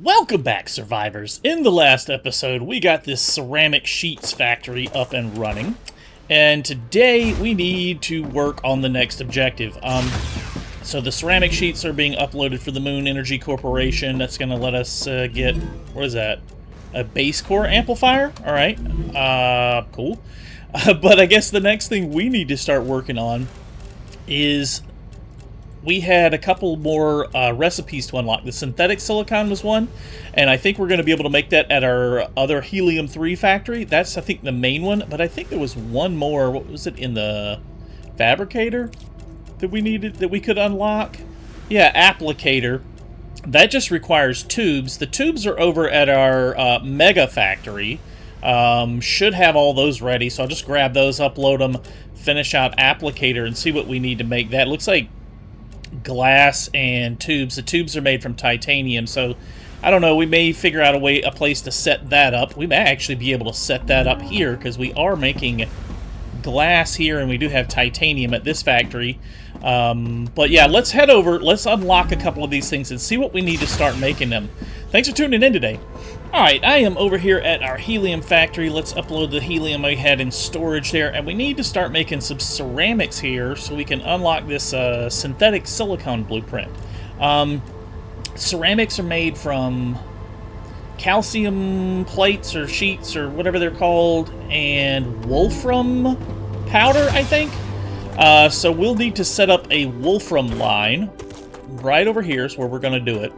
Welcome back, survivors. In the last episode, we got this ceramic sheets factory up and running, and today we need to work on the next objective. So the ceramic sheets are being uploaded for the Moon Energy Corporation. That's going to let us get, what is that? A base core amplifier? All right, cool. But I guess the next thing we need to start working on is we had a couple more recipes to unlock. The synthetic silicon was one, and I think we're going to be able to make that at our other helium-3 factory. That's, I think, the main one, but I think there was one more. What was it in the fabricator that we needed, that we could unlock? Yeah, applicator. That just requires tubes. The tubes are over at our mega factory. Should have all those ready, so I'll just grab those, upload them, finish out applicator, and see what we need to make that. Looks like glass and tubes. The tubes are made from titanium, so I don't know, we may figure out a place to set that up. We may actually be able to set that up here because we are making glass here and we do have titanium at this factory. But yeah, let's head over, let's unlock a couple of these things and see what we need to start making them. Thanks for tuning in today. Alright, I am over here at our helium factory. Let's upload the helium I had in storage there, and we need to start making some ceramics here so we can unlock this synthetic silicone blueprint. Ceramics are made from calcium plates or sheets or whatever they're called, and wolfram powder, I think. So we'll need to set up a wolfram line right over here is where we're going to do it.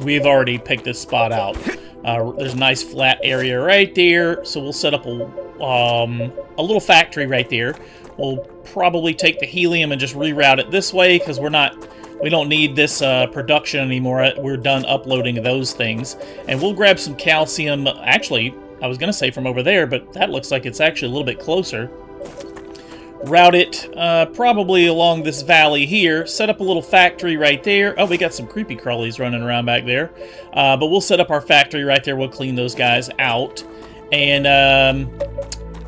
We've already picked this spot out. There's a nice flat area right there, so we'll set up a little factory right there. We'll probably take the helium and just reroute it this way because we don't need this production anymore. We're done uploading those things, and we'll grab some calcium. Actually, I was gonna say from over there, but that looks like it's actually a little bit closer. Route it probably along this valley here, set up a little factory right there. Oh, we got some creepy crawlies running around back there. But we'll set up our factory right there. We'll clean those guys out and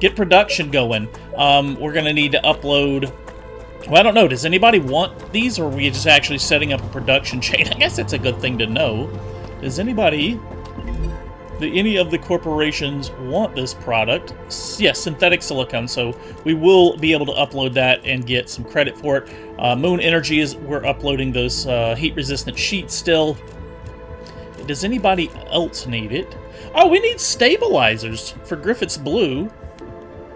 get production going. We're going to need to upload... Well, I don't know. Does anybody want these, or are we just actually setting up a production chain? I guess that's a good thing to know. Does any of the corporations want this product? Yes, synthetic silicone, so we will be able to upload that and get some credit for it. Moon Energy we're uploading those heat-resistant sheets still. Does anybody else need it? Oh, we need stabilizers for Griffith's Blue.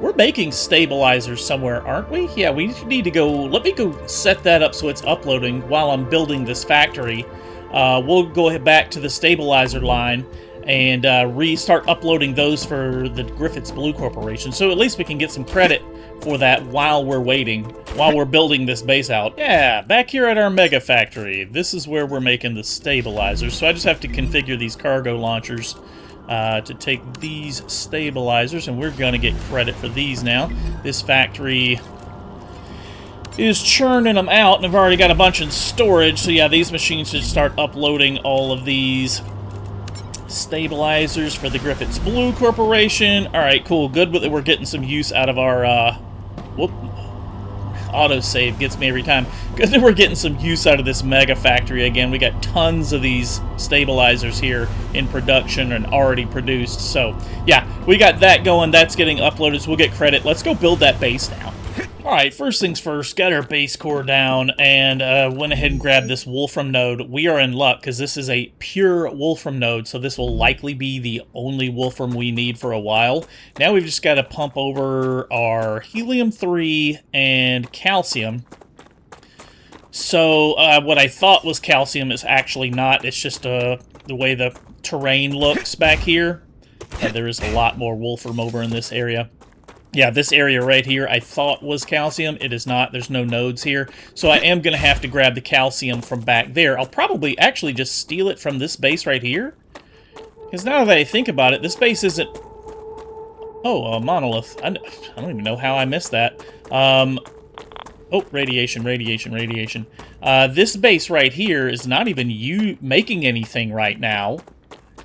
We're making stabilizers somewhere, aren't we? Yeah, we need to go... Let me go set that up so it's uploading while I'm building this factory. We'll go back to the stabilizer line and restart uploading those for the Griffith's Blue Corporation. So at least we can get some credit for that while we're waiting, while we're building this base out. Yeah, back here at our mega factory, this is where we're making the stabilizers. So I just have to configure these cargo launchers to take these stabilizers, and we're going to get credit for these now. This factory is churning them out, and I've already got a bunch in storage. So yeah, these machines should start uploading all of these stabilizers for the Griffith's Blue Corporation. Alright, cool. Good that we're getting some use out of our, whoop. Autosave gets me every time. Good that we're getting some use out of this mega factory again. We got tons of these stabilizers here in production and already produced. So, yeah, we got that going. That's getting uploaded, so we'll get credit. Let's go build that base now. Alright, first things first, got our base core down and went ahead and grabbed this Wolfram node. We are in luck because this is a pure Wolfram node, so this will likely be the only Wolfram we need for a while. Now we've just got to pump over our helium-3 and calcium. So what I thought was calcium is actually not. It's just the way the terrain looks back here. There is a lot more Wolfram over in this area. Yeah, this area right here I thought was calcium. It is not. There's no nodes here. So I am going to have to grab the calcium from back there. I'll probably actually just steal it from this base right here. Because now that I think about it, this base isn't... Oh, a monolith. I don't even know how I missed that. Oh, radiation. This base right here is not even making anything right now.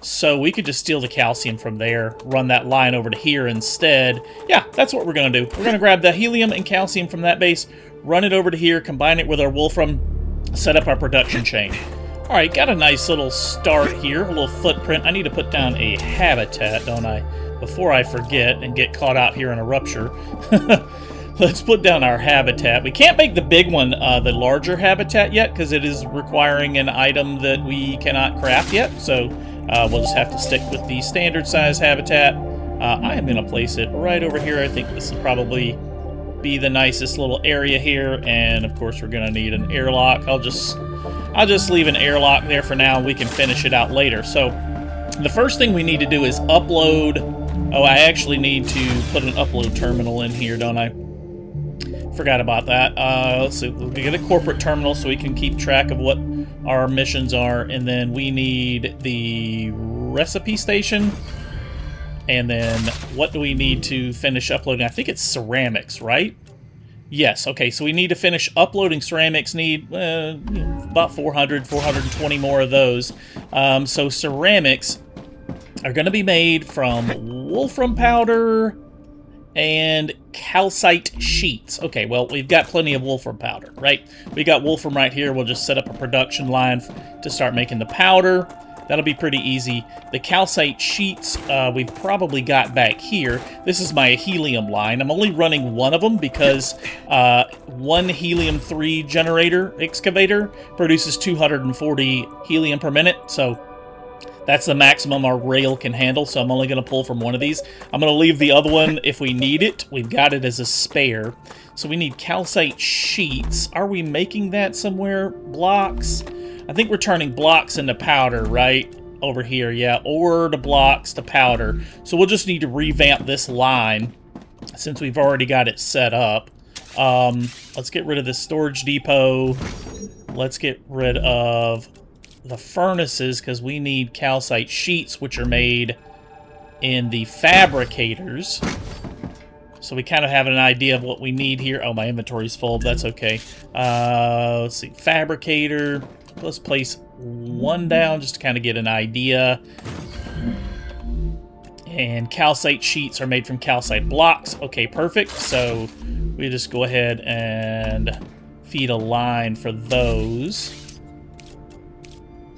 So we could just steal the calcium from there, run that line over to here instead. Yeah, that's what we're going to do. We're going to grab the helium and calcium from that base, run it over to here, combine it with our wolfram, set up our production chain. Alright, got a nice little start here, a little footprint. I need to put down a habitat, don't I? Before I forget and get caught out here in a rupture. Let's put down our habitat. We can't make the big one the larger habitat yet, because it is requiring an item that we cannot craft yet. So we'll just have to stick with the standard size habitat. I am going to place it right over here. I think this will probably be the nicest little area here. And of course we're going to need an airlock. I'll just leave an airlock there for now. We can finish it out later. So the first thing we need to do is upload. Oh, I actually need to put an upload terminal in here, don't I? Forgot about that. Let's see. We'll get a corporate terminal so we can keep track of what our missions are. And then we need the recipe station. And then what do we need to finish uploading? I think it's ceramics, right? Yes, okay, so we need to finish uploading ceramics, need about 420 more of those. So ceramics are going to be made from wolfram powder and calcite sheets. Okay, well, we've got plenty of wolfram powder, right? We got wolfram right here. We'll just set up a production line to start making the powder. That'll be pretty easy. The calcite sheets we've probably got back here. This is my helium line. I'm only running one of them because one helium-3 generator excavator produces 240 helium per minute. So that's the maximum our rail can handle. So I'm only going to pull from one of these. I'm going to leave the other one if we need it. We've got it as a spare. So we need calcite sheets. Are we making that somewhere? Blocks? I think we're turning blocks into powder, right? Over here, yeah. Ore to blocks to powder. So we'll just need to revamp this line since we've already got it set up. Let's get rid of this storage depot. Let's get rid of the furnaces because we need calcite sheets, which are made in the fabricators. So we kind of have an idea of what we need here. Oh, my inventory's full. That's okay. Let's see. Fabricator. Let's place one down just to kind of get an idea. And calcite sheets are made from calcite blocks. Okay, perfect. So we just go ahead and feed a line for those.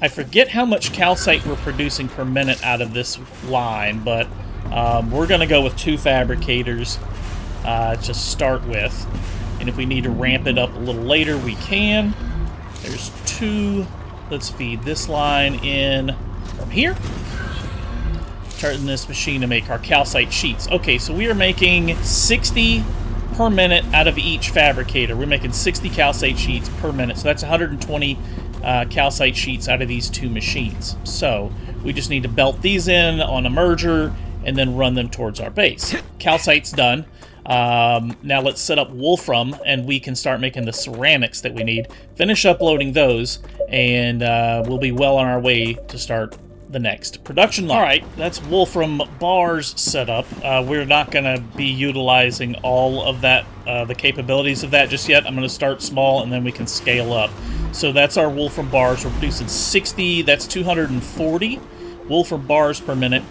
I forget how much calcite we're producing per minute out of this line, but we're going to go with 2 fabricators to start with. And if we need to ramp it up a little later, we can. There's 2. Let's feed this line in from here. Turn this machine to make our calcite sheets. Okay, so we are making 60 per minute out of each fabricator. We're making 60 calcite sheets per minute. So that's 120 calcite sheets out of these 2 machines. So we just need to belt these in on a merger and then run them towards our base. Calcite's done. Now let's set up wolfram and we can start making the ceramics that we need. Finish uploading those and we'll be well on our way to start the next production line. Alright, that's wolfram bars set up. We're not going to be utilizing all of that, the capabilities of that just yet. I'm going to start small and then we can scale up. So that's our wolfram bars. We're producing 60, that's 240 wolfram bars per minute.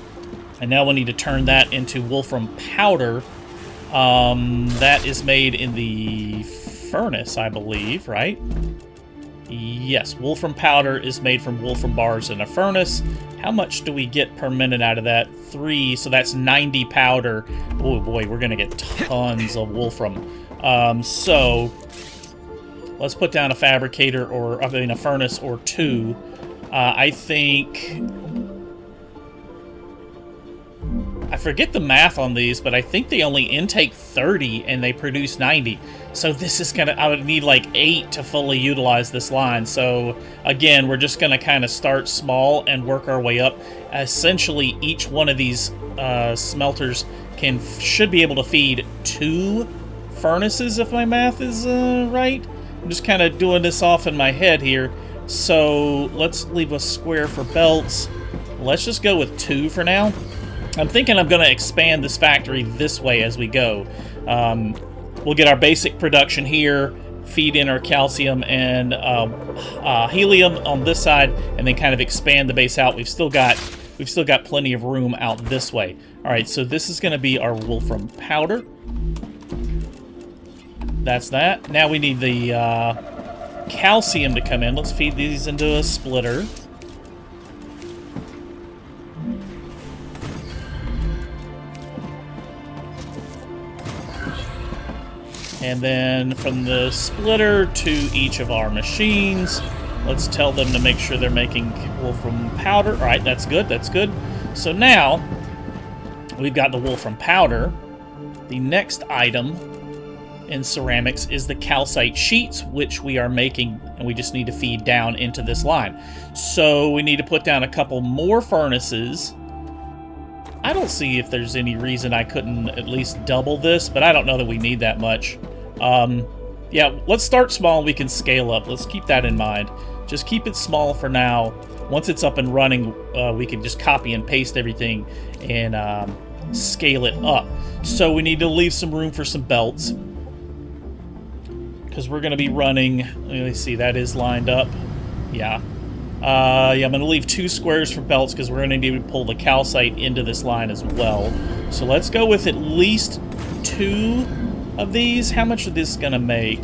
And now we need to turn that into wolfram powder. That is made in the furnace, I believe, right? Yes, wolfram powder is made from wolfram bars in a furnace. How much do we get per minute out of that? 3, so that's 90 powder. Oh boy, we're gonna get tons of wolfram. So let's put down a fabricator, or I mean a furnace or 2. I think I forget the math on these, but I think they only intake 30 and they produce 90. So this is gonna, I would need like 8 to fully utilize this line. So again, we're just gonna kind of start small and work our way up. Essentially, each one of these smelters should be able to feed 2 furnaces, if my math is right. I'm just kind of doing this off in my head here. So let's leave a square for belts. Let's just go with 2 for now. I'm thinking I'm going to expand this factory this way as we go. We'll get our basic production here, feed in our calcium and helium on this side, and then kind of expand the base out. We've still got plenty of room out this way. All right, so this is going to be our wolfram powder. That's that. Now we need the calcium to come in. Let's feed these into a splitter. And then from the splitter to each of our machines, let's tell them to make sure they're making wolfram powder. All right, that's good, that's good. So now, we've got the wolfram powder. The next item in ceramics is the calcite sheets, which we are making, and we just need to feed down into this line. So we need to put down a couple more furnaces. I don't see if there's any reason I couldn't at least double this, but I don't know that we need that much. Yeah, let's start small, we can scale up. Let's keep that in mind. Just keep it small for now. Once it's up and running, we can just copy and paste everything and scale it up. So we need to leave some room for some belts, because we're going to be running... Let me see, that is lined up. Yeah. Yeah, I'm going to leave 2 squares for belts, because we're going to need to pull the calcite into this line as well. So let's go with at least 2 of these. How much is this going to make?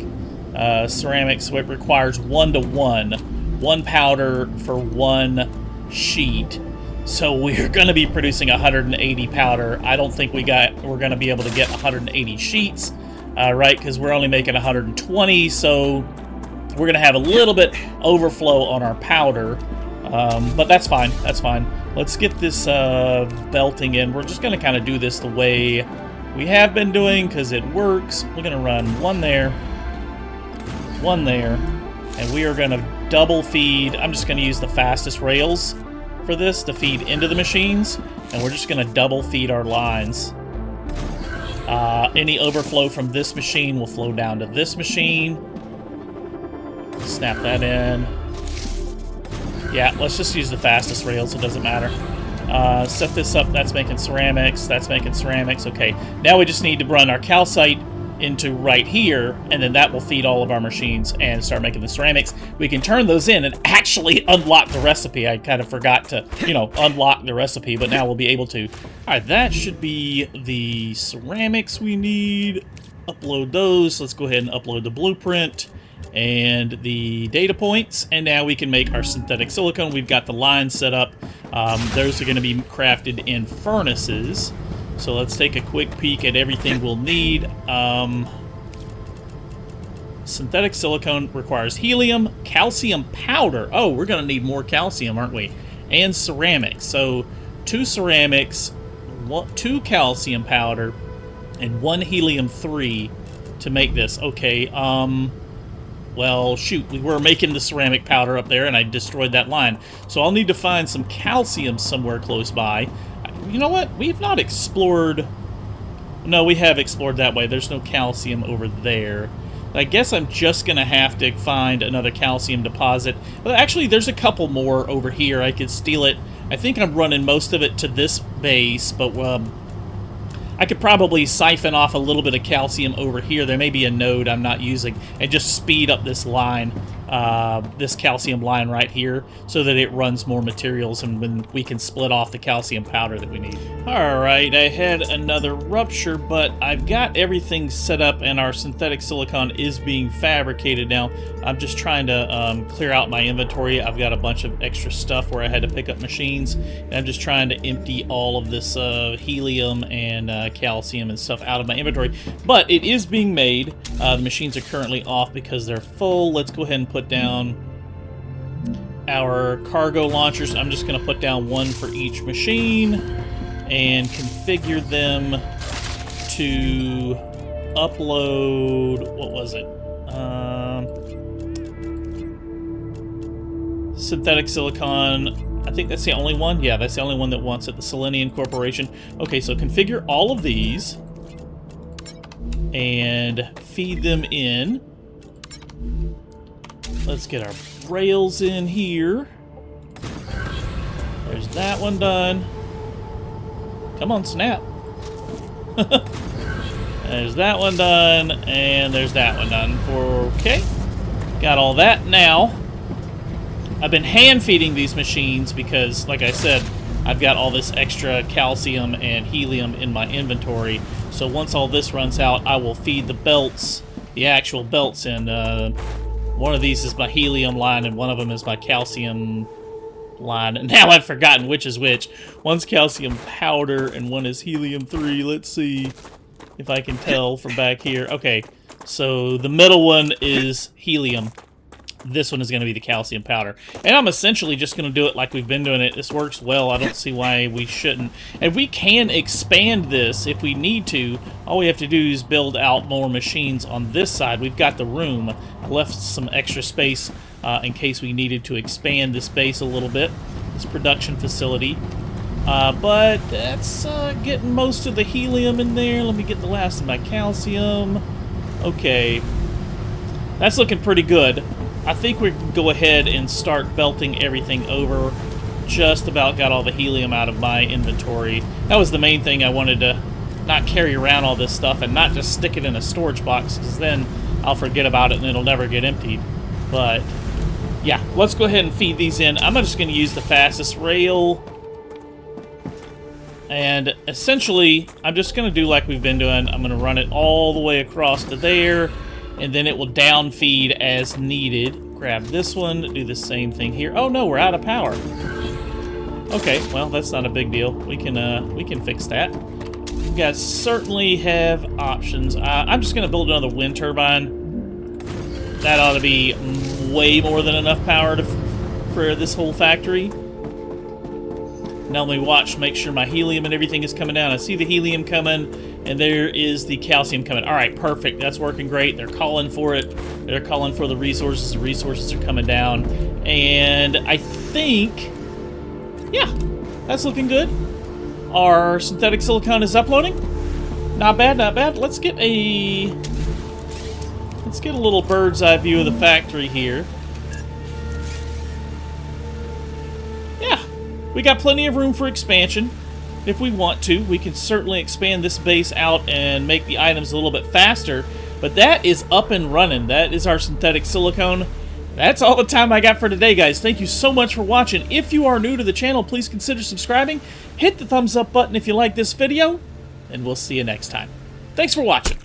Ceramics, so it requires 1 to 1. 1 powder for 1 sheet. So we're going to be producing 180 powder. I don't think we're going to be able to get 180 sheets, right? Because we're only making 120, so we're going to have a little bit overflow on our powder. But that's fine, that's fine. Let's get this belting in. We're just going to kind of do this the way we have been doing, because it works. We're going to run 1 there, 1 there, and we are going to double feed. I'm just going to use the fastest rails for this to feed into the machines, and we're just going to double feed our lines. Any overflow from this machine will flow down to this machine. Snap that in. Yeah, let's just use the fastest rails, it doesn't matter. Set this up, that's making ceramics, that's making ceramics. Okay, now we just need to run our calcite into right here, and then that will feed all of our machines and start making the ceramics. We can turn those in and actually unlock the recipe. I kind of forgot to, unlock the recipe, but now we'll be able to. All right, that should be the ceramics we need. Upload those. Let's go ahead and upload the blueprint and the data points, and now we can make our synthetic silicone. We've got the line set up. Those are going to be crafted in furnaces. So let's take a quick peek at everything we'll need. Synthetic silicone requires helium, calcium powder. Oh, we're going to need more calcium, aren't we? And ceramics. So 2 ceramics, 2 calcium powder, and 1 helium-3 to make this. Okay, well, shoot, we were making the ceramic powder up there, and I destroyed that line. So I'll need to find some calcium somewhere close by. You know what? We've not explored... No, we have explored that way. There's no calcium over there. I guess I'm just going to have to find another calcium deposit. But actually, there's a couple more over here. I could steal it. I think I'm running most of it to this base, but I could probably siphon off a little bit of calcium over here. There may be a node I'm not using, and just speed up this line, this calcium line right here, so that it runs more materials, and when we can split off the calcium powder that we need. Alright, I had another rupture, but I've got everything set up, and our synthetic silicon is being fabricated now. I'm just trying to clear out my inventory. I've got a bunch of extra stuff where I had to pick up machines, and I'm just trying to empty all of this helium and calcium and stuff out of my inventory. But it is being made. The machines are currently off because they're full. Let's go ahead and put down our cargo launchers. I'm just going to put down 1 for each machine and configure them to upload, what was it? Synthetic silicon. I think that's the only one. Yeah, that's the only one that wants it, the Selenium Corporation. Okay, so configure all of these and feed them in. Let's get our rails in here. There's that one done. Come on, snap. There's that one done, and there's that one done. Okay, got all that now. I've been hand feeding these machines because, like I said, I've got all this extra calcium and helium in my inventory. So once all this runs out, I will feed the belts, the actual belts, and One of these is my helium line, and one of them is my calcium line. And now I've forgotten which is which. One's calcium powder, and one is helium-3. Let's see if I can tell from back here. Okay, so the middle one is helium. This one is going to be the calcium powder. And I'm essentially just going to do it like we've been doing it. This works well. I don't see why we shouldn't. And we can expand this if we need to. All we have to do is build out more machines on this side. We've got the room. I left some extra space in case we needed to expand this base a little bit, this production facility. But that's getting most of the helium in there. Let me get the last of my calcium. Okay. That's looking pretty good. I think we can go ahead and start belting everything over. Just about got all the helium out of my inventory. That was the main thing I wanted to not carry around all this stuff and not just stick it in a storage box, because then I'll forget about it and it'll never get emptied. But yeah, let's go ahead and feed these in. I'm just going to use the fastest rail. And essentially, I'm just going to do like we've been doing. I'm going to run it all the way across to there. And then it will down feed as needed. Grab this one, do the same thing here. Oh no, we're out of power. Okay, well that's not a big deal. We can fix that. You guys certainly have options. I'm just gonna build another wind turbine. That ought to be way more than enough power for this whole factory. Now let me watch, make sure my helium and everything is coming down. I see the helium coming, and there is the calcium coming. All right, perfect. That's working great. They're calling for it. They're calling for the resources. The resources are coming down. And I think, yeah, that's looking good. Our synthetic silicon is uploading. Not bad, not bad. Let's get a little bird's eye view of the factory here. We got plenty of room for expansion. If we want to, we can certainly expand this base out and make the items a little bit faster. But that is up and running. That is our synthetic silicone. That's all the time I got for today, guys. Thank you so much for watching. If you are new to the channel, please consider subscribing. Hit the thumbs up button if you like this video, and we'll see you next time. Thanks for watching.